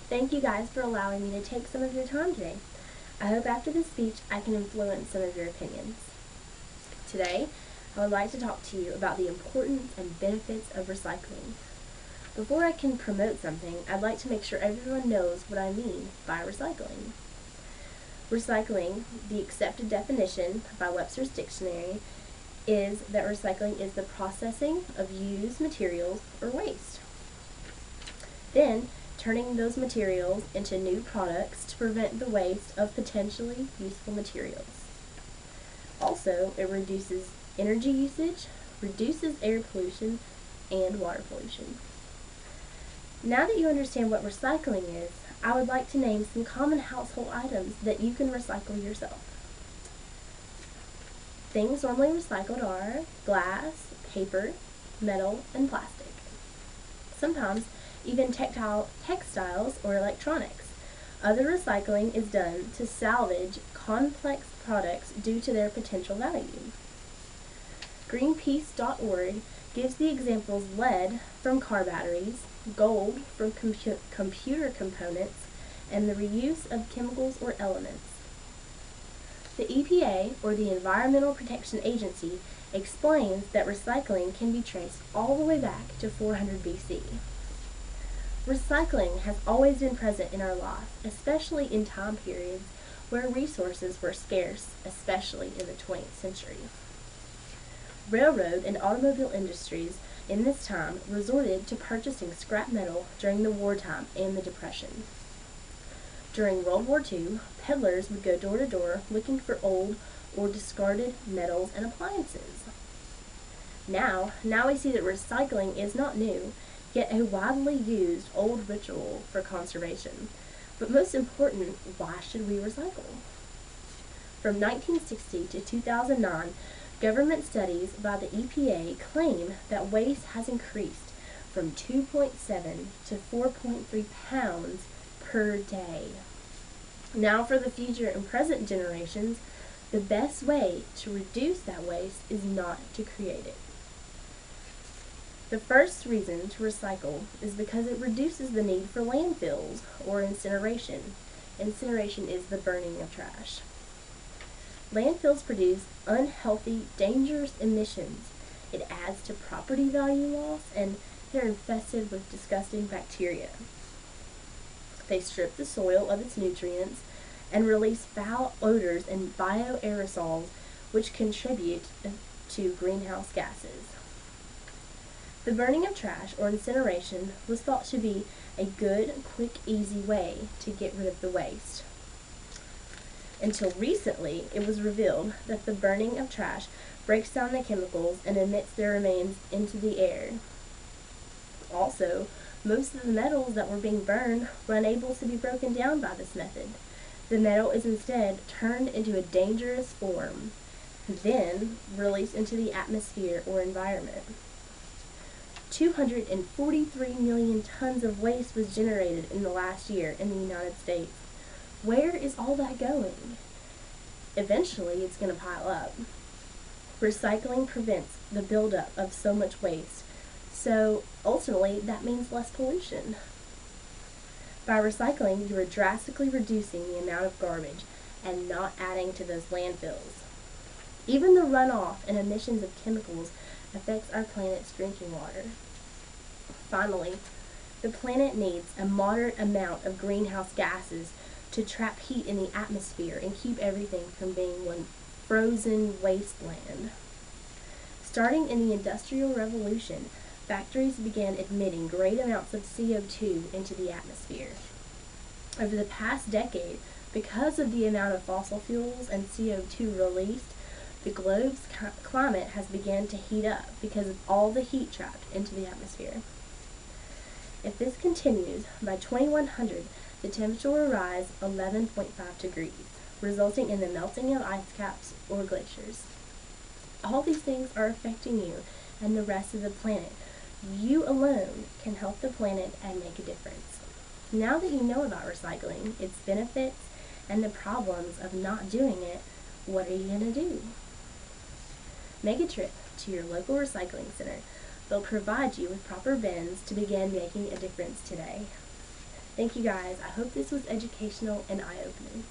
Thank you guys for allowing me to take some of your time today. I hope after this speech I can influence some of your opinions. Today, I would like to talk to you about the importance and benefits of recycling. Before I can promote something, I'd like to make sure everyone knows what I mean by recycling. Recycling, the accepted definition by Webster's Dictionary, is that recycling is the processing of used materials or waste. Then, turning those materials into new products to prevent the waste of potentially useful materials. Also, it reduces energy usage, reduces air pollution, and water pollution. Now that you understand what recycling is, I would like to name some common household items that you can recycle yourself. Things normally recycled are glass, paper, metal, and plastic. Sometimes even textiles or electronics. Other recycling is done to salvage complex products due to their potential value. Greenpeace.org gives the examples lead from car batteries, gold from computer components, and the reuse of chemicals or elements. The EPA, or the Environmental Protection Agency, explains that recycling can be traced all the way back to 400 BC. Recycling has always been present in our lives, especially in time periods where resources were scarce, especially in the 20th century. Railroad and automobile industries in this time resorted to purchasing scrap metal during the wartime and the Depression. During World War II, peddlers would go door to door looking for old or discarded metals and appliances. Now we see that recycling is not new, yet a widely used old ritual for conservation. But most important, why should we recycle? From 1960 to 2009, government studies by the EPA claim that waste has increased from 2.7 to 4.3 pounds per day. Now for the future and present generations, the best way to reduce that waste is not to create it. The first reason to recycle is because it reduces the need for landfills or incineration. Incineration is the burning of trash. Landfills produce unhealthy, dangerous emissions. It adds to property value loss, and they're infested with disgusting bacteria. They strip the soil of its nutrients and release foul odors and bioaerosols, which contribute to greenhouse gases. The burning of trash or incineration was thought to be a good, quick, easy way to get rid of the waste. Until recently, it was revealed that the burning of trash breaks down the chemicals and emits their remains into the air. Also, most of the metals that were being burned were unable to be broken down by this method. The metal is instead turned into a dangerous form, then released into the atmosphere or environment. 243 million tons of waste was generated in the last year in the United States. Where is all that going? Eventually, it's going to pile up. Recycling prevents the buildup of so much waste, so ultimately that means less pollution. By recycling, you are drastically reducing the amount of garbage and not adding to those landfills. Even the runoff and emissions of chemicals affects our planet's drinking water. Finally, the planet needs a moderate amount of greenhouse gases to trap heat in the atmosphere and keep everything from being one frozen wasteland. Starting in the Industrial Revolution, factories began emitting great amounts of CO2 into the atmosphere. Over the past decade, because of the amount of fossil fuels and CO2 released, the globe's climate has begun to heat up because of all the heat trapped into the atmosphere. If this continues, by 2100, the temperature will rise 11.5 degrees, resulting in the melting of ice caps or glaciers. All these things are affecting you and the rest of the planet. You alone can help the planet and make a difference. Now that you know about recycling, its benefits, and the problems of not doing it, what are you going to do? Make a trip to your local recycling center. They'll provide you with proper bins to begin making a difference today. Thank you guys. I hope this was educational and eye-opening.